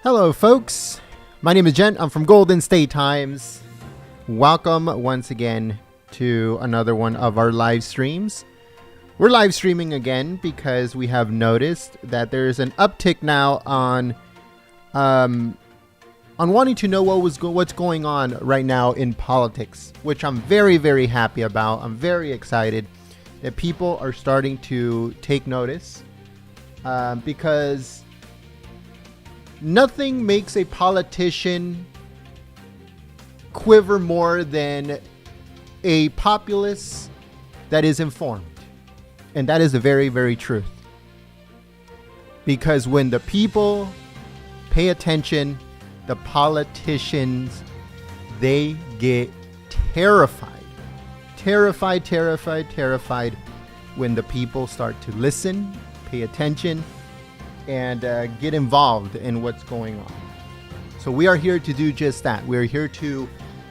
Hello, folks. My name is Jen. I'm from Golden State Times. Welcome once again to another one of our live streams. We're live streaming again because we have noticed that there's an uptick now on wanting to know what's going on right now in politics, which I'm very, very happy about. I'm very excited that people are starting to take notice because nothing makes a politician quiver more than a populace that is informed. And that is the very, very truth. Because when the people pay attention, the politicians, they get terrified. Terrified when the people start to listen, pay attention, and get involved in what's going on. So we are here to do just that. We're here to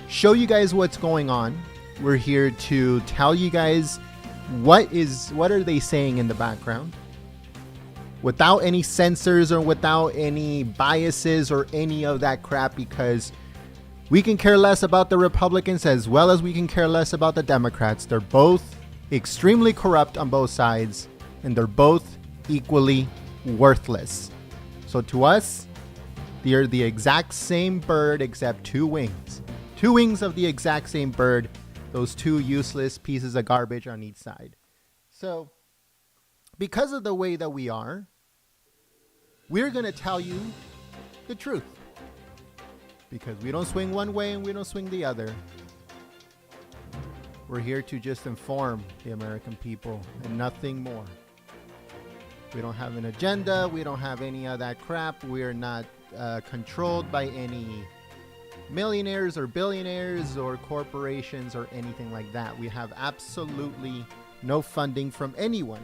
show you guys what's going on. We're here to tell you guys what are they saying in the background, without any censors or without any biases or any of that crap, because we can care less about the Republicans as well as we can care less about the Democrats. They're both extremely corrupt on both sides, and they're both equally worthless. So to us, they're the exact same bird except two wings. Two wings of the exact same bird. Those two useless pieces of garbage on each side. So because of the way that we are, we're going to tell you the truth. Because we don't swing one way and we don't swing the other. We're here to just inform the American people and nothing more. We don't have an agenda. We don't have any of that crap. We're not controlled by any millionaires or billionaires or corporations or anything like that. We have absolutely no funding from anyone.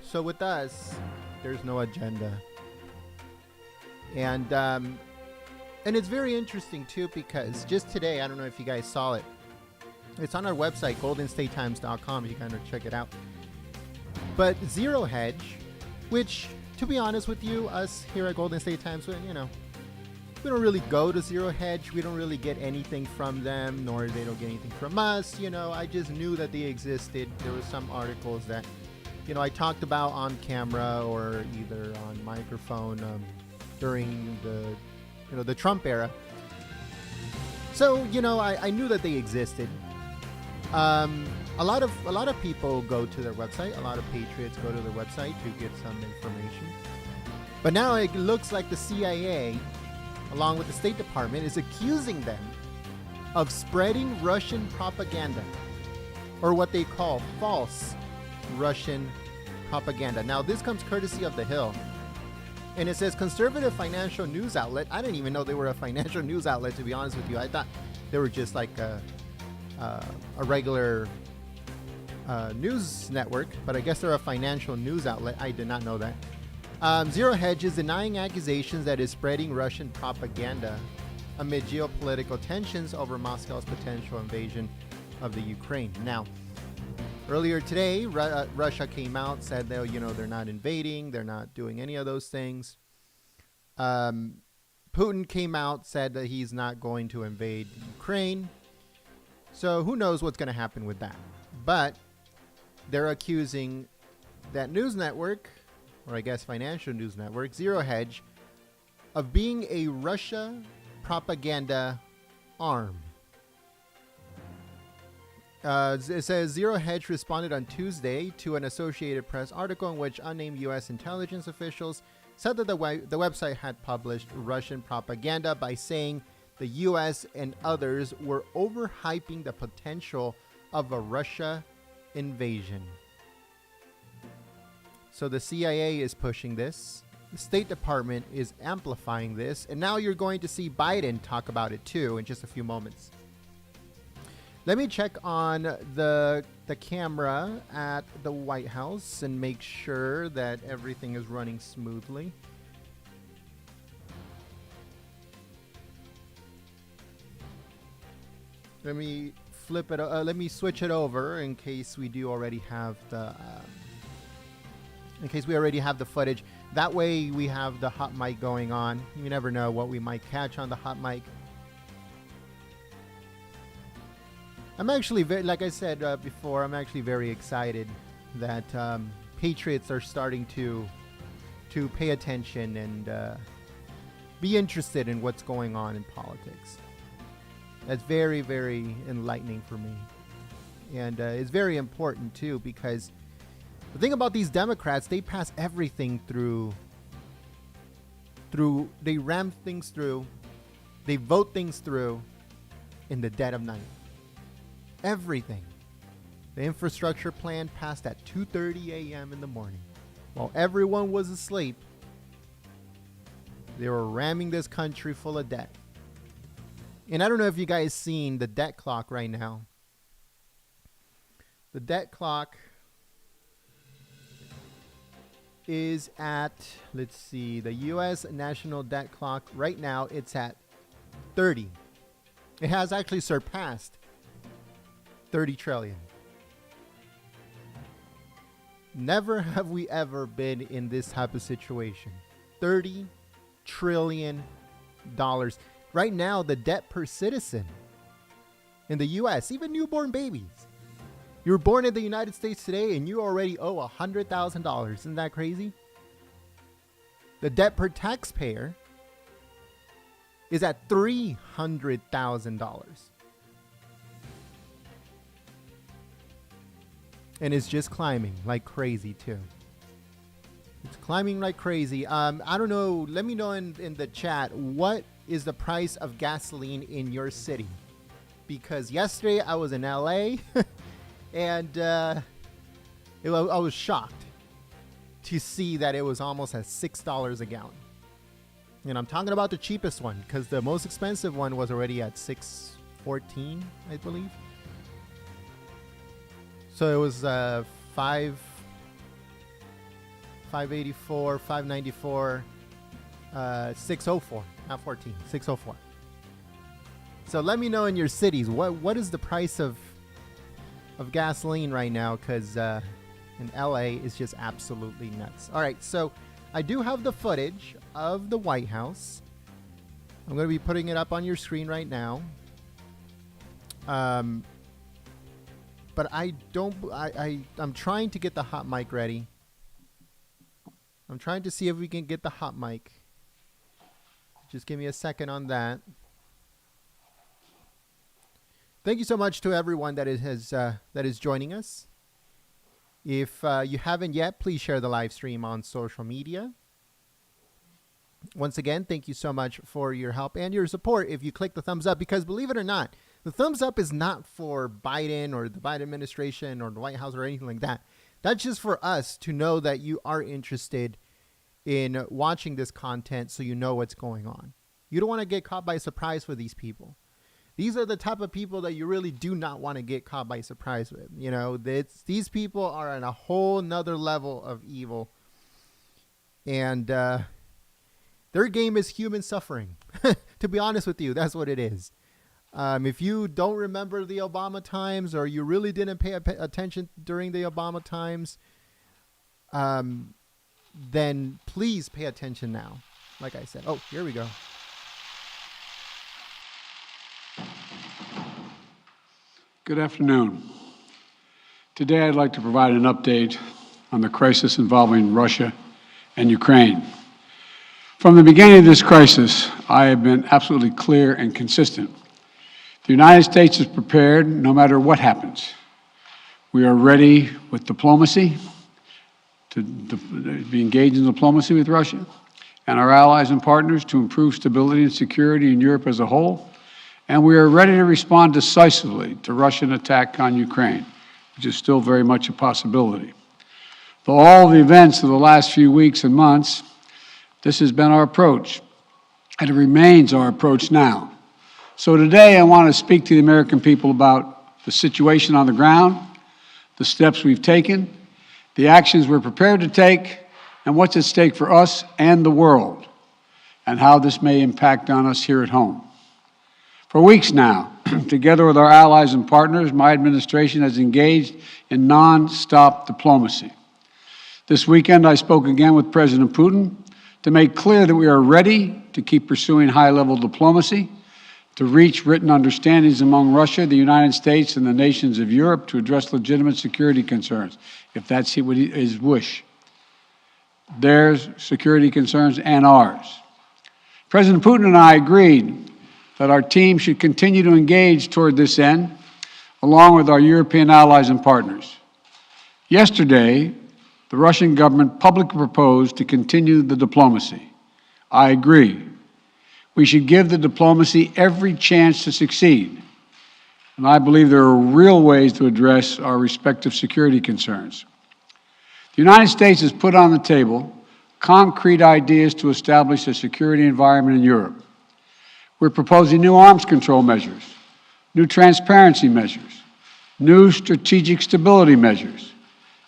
So with us, there's no agenda. And it's very interesting too, because just today, I don't know if you guys saw it. It's on our website, goldenstatetimes.com. You can kind of check it out. But Zero Hedge, which, to be honest with you, us here at Golden State Times, we don't really go to Zero Hedge. We don't really get anything from them, nor they don't get anything from us. I just knew that they existed. There were some articles that, I talked about on camera or either on microphone during the Trump era. So, I knew that they existed. A lot of people go to their website. A lot of patriots go to their website to get some information. But now it looks like the CIA, along with the State Department, is accusing them of spreading Russian propaganda, or what they call false Russian propaganda. Now, this comes courtesy of The Hill. And it says conservative financial news outlet. I didn't even know they were a financial news outlet, to be honest with you. I thought they were just like a regular news network, but I guess they're a financial news outlet. I did not know that. Zero Hedge is denying accusations that is spreading Russian propaganda amid geopolitical tensions over Moscow's potential invasion of the Ukraine. Now, earlier today, Russia came out, said that they're not invading, they're not doing any of those things. Putin came out, said that he's not going to invade Ukraine. So who knows what's going to happen with that. But they're accusing that news network, or I guess financial news network, Zero Hedge, of being a Russia propaganda arm. It says Zero Hedge responded on Tuesday to an Associated Press article in which unnamed U.S. intelligence officials said that the website had published Russian propaganda by saying the U.S. and others were overhyping the potential of a Russia invasion. So the CIA is pushing this. The State Department is amplifying this. And now you're going to see Biden talk about it too in just a few moments. Let me check on the camera at the White House and make sure that everything is running smoothly. Let me switch it over in case we do already have the in case we already have the footage. That way we have the hot mic going on. You never know what we might catch on the hot mic. I'm actually like I said before, I'm actually very excited that patriots are starting to pay attention and be interested in what's going on in politics. That's very, very enlightening for me. And it's very important too, because the thing about these Democrats, they pass everything through, they ram things through, they vote things through in the dead of night. Everything. The infrastructure plan passed at 2:30 a.m. in the morning. While everyone was asleep, they were ramming this country full of debt. And I don't know if you guys seen the debt clock right now. The debt clock is at, let's see, the U.S. national debt clock right now, it's at 30. It has actually surpassed 30 trillion. Never have we ever been in this type of situation. $30 trillion. Right now, the debt per citizen in the U.S., even newborn babies. You were born in the United States today and you already owe $100,000. Isn't that crazy? The debt per taxpayer is at $300,000. And it's just climbing like crazy too. It's climbing like crazy. I don't know. Let me know in the chat, what is the price of gasoline in your city? Because yesterday I was in LA and I was shocked to see that it was almost at $6 a gallon. And I'm talking about the cheapest one, because the most expensive one was already at $6.14, I believe. So it was $5.84, $5.94, $6.04, not 14, $6.04. So let me know in your cities, what is the price of gasoline right now? Because in LA it's just absolutely nuts. All right, so I do have the footage of the White House. I'm going to be putting it up on your screen right now. But I'm trying to get the hot mic ready. I'm trying to see if we can get the hot mic. Just give me a second on that. Thank you so much to everyone that is joining us. If you haven't yet, please share the live stream on social media. Once again, thank you so much for your help and your support if you click the thumbs up, because believe it or not, the thumbs up is not for Biden or the Biden administration or the White House or anything like that. That's just for us to know that you are interested in watching this content, so you know what's going on. You don't want to get caught by surprise with these people. These are the type of people that you really do not want to get caught by surprise with. You know, these people are on a whole nother level of evil. And their game is human suffering. To be honest with you, that's what it is. If you don't remember the Obama times, or you really didn't pay attention during the Obama times, then please pay attention now. Like I said. Oh, here we go. Good afternoon. Today I'd like to provide an update on the crisis involving Russia and Ukraine. From the beginning of this crisis, I have been absolutely clear and consistent. The United States is prepared no matter what happens. We are ready with diplomacy, to be engaged in diplomacy with Russia and our allies and partners to improve stability and security in Europe as a whole. And we are ready to respond decisively to Russian attack on Ukraine, which is still very much a possibility. Though all the events of the last few weeks and months, this has been our approach, and it remains our approach now. So today I want to speak to the American people about the situation on the ground, the steps we've taken, the actions we're prepared to take, and what's at stake for us and the world, and how this may impact on us here at home. For weeks now, together with our allies and partners, my administration has engaged in non-stop diplomacy. This weekend, I spoke again with President Putin to make clear that we are ready to keep pursuing high-level diplomacy, to reach written understandings among Russia, the United States, and the nations of Europe to address legitimate security concerns, if that's his wish. Their security concerns and ours. President Putin and I agreed that our team should continue to engage toward this end, along with our European allies and partners. Yesterday, the Russian government publicly proposed to continue the diplomacy. I agree. We should give the diplomacy every chance to succeed. And I believe there are real ways to address our respective security concerns. The United States has put on the table concrete ideas to establish a security environment in Europe. We're proposing new arms control measures, new transparency measures, new strategic stability measures.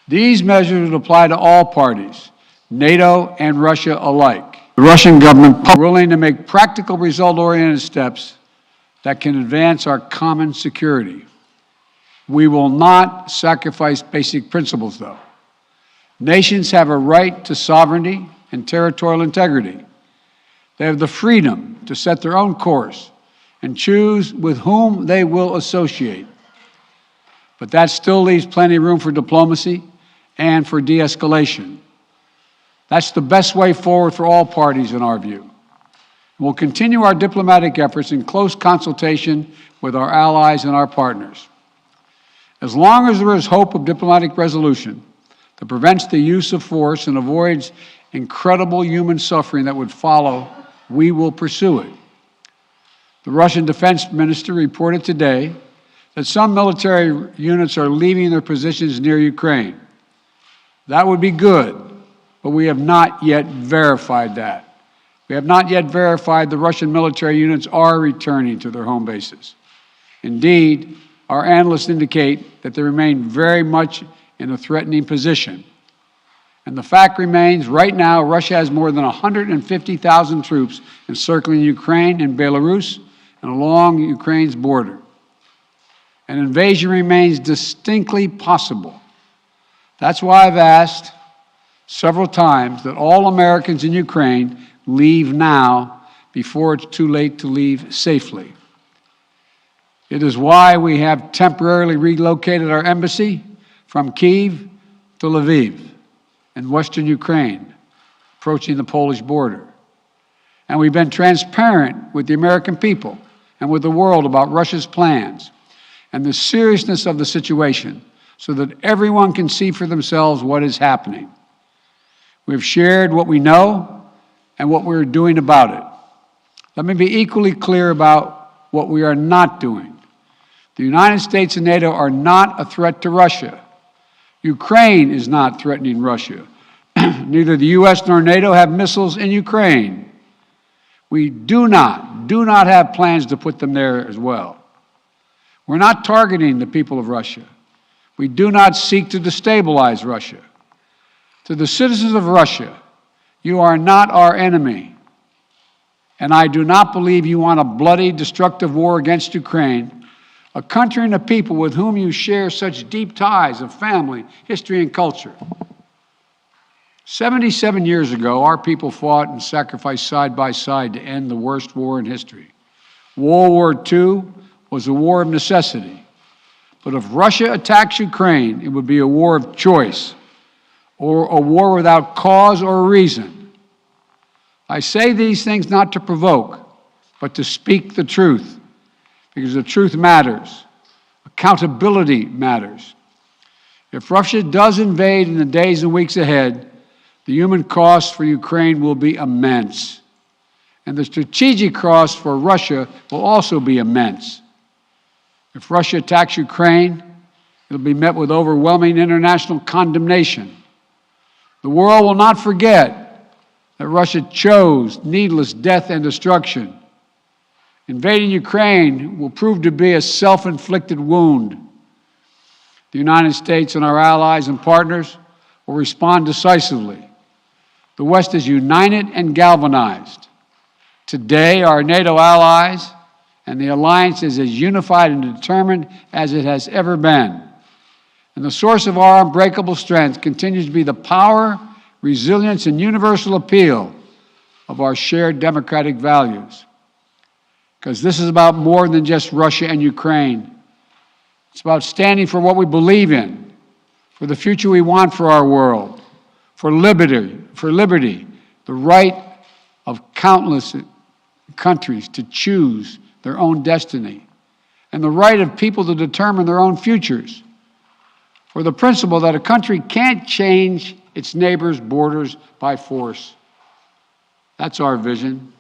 These measures would apply to all parties, NATO and Russia alike. The Russian government is willing to make practical, result-oriented steps that can advance our common security. We will not sacrifice basic principles, though. Nations have a right to sovereignty and territorial integrity. They have the freedom to set their own course and choose with whom they will associate. But that still leaves plenty of room for diplomacy and for de-escalation. That's the best way forward for all parties, in our view. We'll continue our diplomatic efforts in close consultation with our allies and our partners. As long as there is hope of diplomatic resolution that prevents the use of force and avoids incredible human suffering that would follow, we will pursue it. The Russian defense minister reported today that some military units are leaving their positions near Ukraine. That would be good, but we have not yet verified that. We have not yet verified the Russian military units are returning to their home bases. Indeed, our analysts indicate that they remain very much in a threatening position. And the fact remains, right now, Russia has more than 150,000 troops encircling Ukraine and Belarus and along Ukraine's border. An invasion remains distinctly possible. That's why I've asked several times that all Americans in Ukraine leave now before it's too late to leave safely. It is why we have temporarily relocated our embassy from Kyiv to Lviv in western Ukraine, approaching the Polish border. And we've been transparent with the American people and with the world about Russia's plans and the seriousness of the situation so that everyone can see for themselves what is happening. We've shared what we know and what we're doing about it. Let me be equally clear about what we are not doing. The United States and NATO are not a threat to Russia. Ukraine is not threatening Russia. Neither the U.S. nor NATO have missiles in Ukraine. We do not have plans to put them there as well. We're not targeting the people of Russia. We do not seek to destabilize Russia. To the citizens of Russia, you are not our enemy. And I do not believe you want a bloody, destructive war against Ukraine, a country and a people with whom you share such deep ties of family, history, and culture. 77 years ago, our people fought and sacrificed side by side to end the worst war in history. World War II was a war of necessity. But if Russia attacks Ukraine, it would be a war of choice, or a war without cause or reason. I say these things not to provoke, but to speak the truth, because the truth matters. Accountability matters. If Russia does invade in the days and weeks ahead, the human cost for Ukraine will be immense. And the strategic cost for Russia will also be immense. If Russia attacks Ukraine, it'll be met with overwhelming international condemnation. The world will not forget that Russia chose needless death and destruction. Invading Ukraine will prove to be a self-inflicted wound. The United States and our allies and partners will respond decisively. The West is united and galvanized. Today, our NATO allies and the alliance is as unified and determined as it has ever been. And the source of our unbreakable strength continues to be the power, resilience, and universal appeal of our shared democratic values. Because this is about more than just Russia and Ukraine. It's about standing for what we believe in, for the future we want for our world, for liberty, the right of countless countries to choose their own destiny, and the right of people to determine their own futures, for the principle that a country can't change its neighbors' borders by force. That's our vision.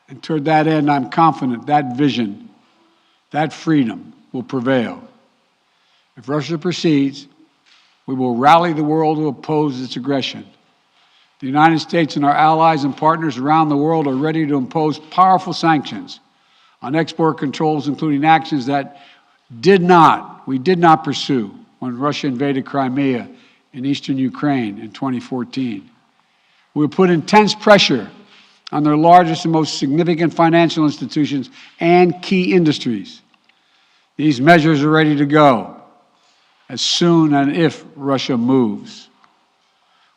And toward that end, I'm confident that vision, that freedom, will prevail. If Russia proceeds, we will rally the world to oppose its aggression. The United States and our allies and partners around the world are ready to impose powerful sanctions on export controls, including actions that we did not pursue when Russia invaded Crimea in eastern Ukraine in 2014. We will put intense pressure on their largest and most significant financial institutions and key industries. These measures are ready to go as soon and if Russia moves.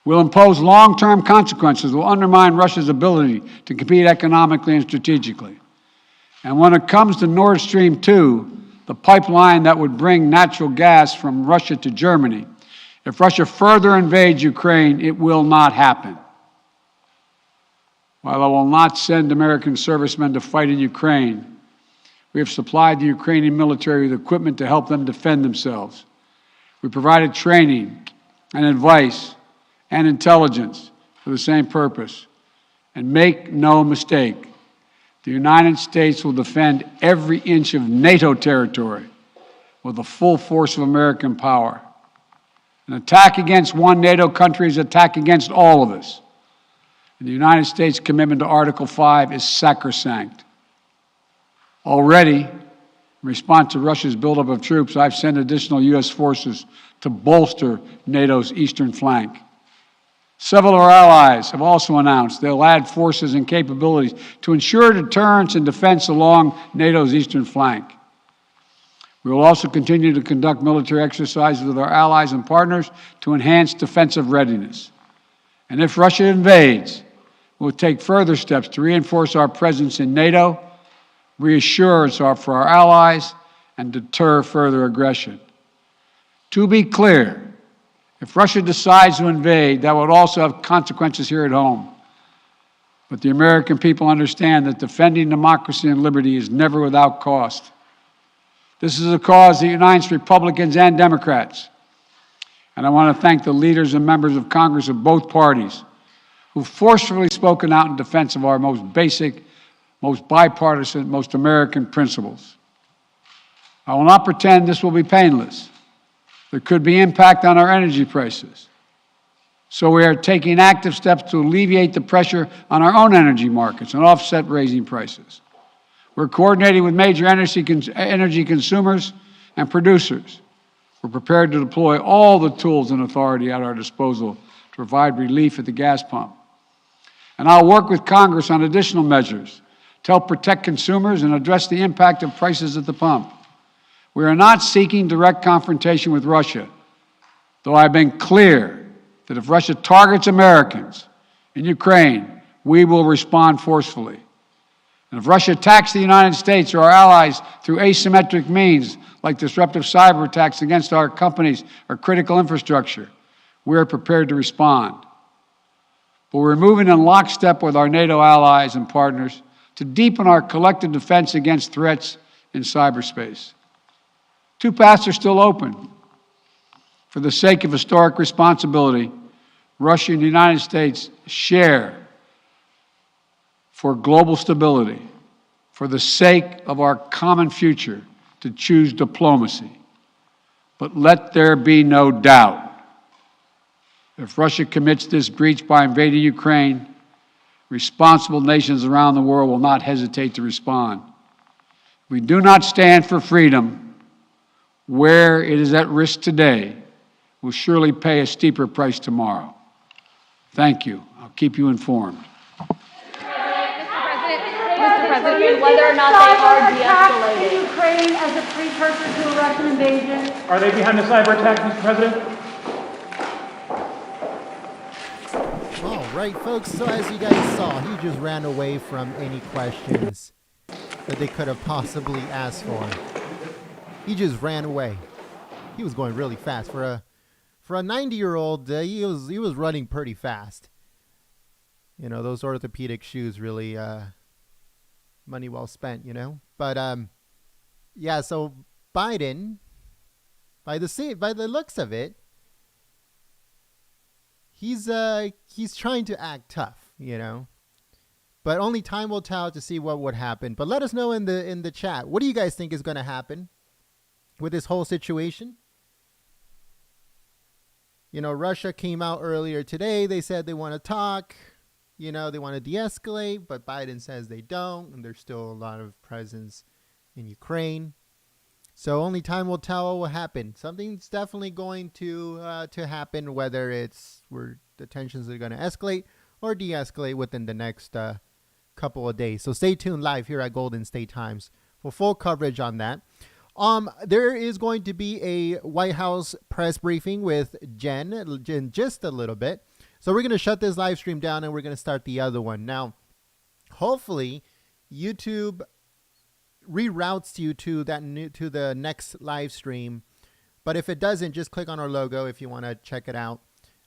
We'll impose long-term consequences that will undermine Russia's ability to compete economically and strategically. And when it comes to Nord Stream 2, the pipeline that would bring natural gas from Russia to Germany, if Russia further invades Ukraine, it will not happen. While I will not send American servicemen to fight in Ukraine, we have supplied the Ukrainian military with equipment to help them defend themselves. We provided training and advice and intelligence for the same purpose. And make no mistake, the United States will defend every inch of NATO territory with the full force of American power. An attack against one NATO country is an attack against all of us. And the United States' commitment to Article 5 is sacrosanct. Already, in response to Russia's buildup of troops, I've sent additional U.S. forces to bolster NATO's eastern flank. Several of our allies have also announced they'll add forces and capabilities to ensure deterrence and defense along NATO's eastern flank. We will also continue to conduct military exercises with our allies and partners to enhance defensive readiness. And if Russia invades, we'll take further steps to reinforce our presence in NATO, reassure us for our allies, and deter further aggression. To be clear, if Russia decides to invade, that would also have consequences here at home. But the American people understand that defending democracy and liberty is never without cost. This is a cause that unites Republicans and Democrats. And I want to thank the leaders and members of Congress of both parties who've forcefully spoken out in defense of our most basic, most bipartisan, most American principles. I will not pretend this will be painless. There could be impact on our energy prices. So we are taking active steps to alleviate the pressure on our own energy markets and offset raising prices. We're coordinating with major energy consumers and producers. We're prepared to deploy all the tools and authority at our disposal to provide relief at the gas pump. And I'll work with Congress on additional measures to help protect consumers and address the impact of prices at the pump. We are not seeking direct confrontation with Russia, though I've been clear that if Russia targets Americans in Ukraine, we will respond forcefully. And if Russia attacks the United States or our allies through asymmetric means, like disruptive cyber attacks against our companies or critical infrastructure, we are prepared to respond. But we're moving in lockstep with our NATO allies and partners to deepen our collective defense against threats in cyberspace. Two paths are still open. For the sake of historic responsibility, Russia and the United States share for global stability, for the sake of our common future, to choose diplomacy. But let there be no doubt, if Russia commits this breach by invading Ukraine, responsible nations around the world will not hesitate to respond. We do not stand for freedom where it is at risk today, will surely pay a steeper price tomorrow. Thank you. I'll keep you informed. Mr. President, President, whether or not they are de-escalating. In Ukraine as a precursor to a Russian invasion? Are they behind the cyber attack, Mr. President? All right, folks. So as you guys saw, he just ran away from any questions that they could have possibly asked for. He just ran away. He was going really fast for a 90-year-old. He was running pretty fast. You know, those orthopedic shoes really money well spent, you know. But yeah, so Biden, by the looks of it, he's trying to act tough, you know. But only time will tell to see what would happen. But let us know in the chat, what do you guys think is going to happen with this whole situation? You know, Russia came out earlier today. They said they want to talk. You know, they want to de-escalate, but Biden says they don't, and there's still a lot of presence in Ukraine. So only time will tell what happened. Something's definitely going to happen, whether it's where the tensions are going to escalate or de-escalate within the next couple of days. So stay tuned live here at Golden State Times for full coverage on that. There is going to be a White House press briefing with Jen in just a little bit. So we're going to shut this live stream down and we're going to start the other one. Now, hopefully YouTube reroutes you to the next live stream. But if it doesn't, just click on our logo if you want to check it out.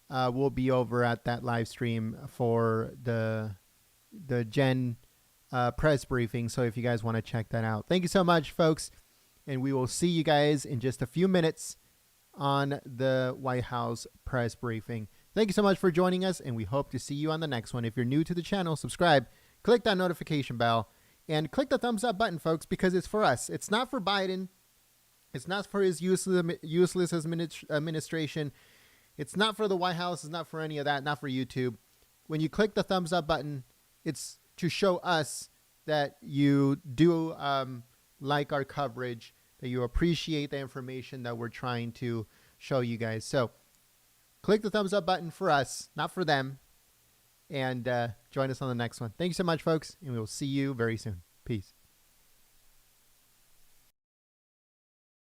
We'll be over at that live stream for the Jen press briefing. So if you guys want to check that out. Thank you so much, folks. And we will see you guys in just a few minutes on the White House press briefing. Thank you so much for joining us, and we hope to see you on the next one. If you're new to the channel, subscribe, click that notification bell, and click the thumbs up button, folks, because it's for us. It's not for Biden. It's not for his useless administration. It's not for the White House. It's not for any of that, not for YouTube. When you click the thumbs up button, it's to show us that you do like our coverage, that you appreciate the information that we're trying to show you guys. So click the thumbs up button for us, not for them, and join us on the next one. Thank you so much, folks, and we will see you very soon. Peace.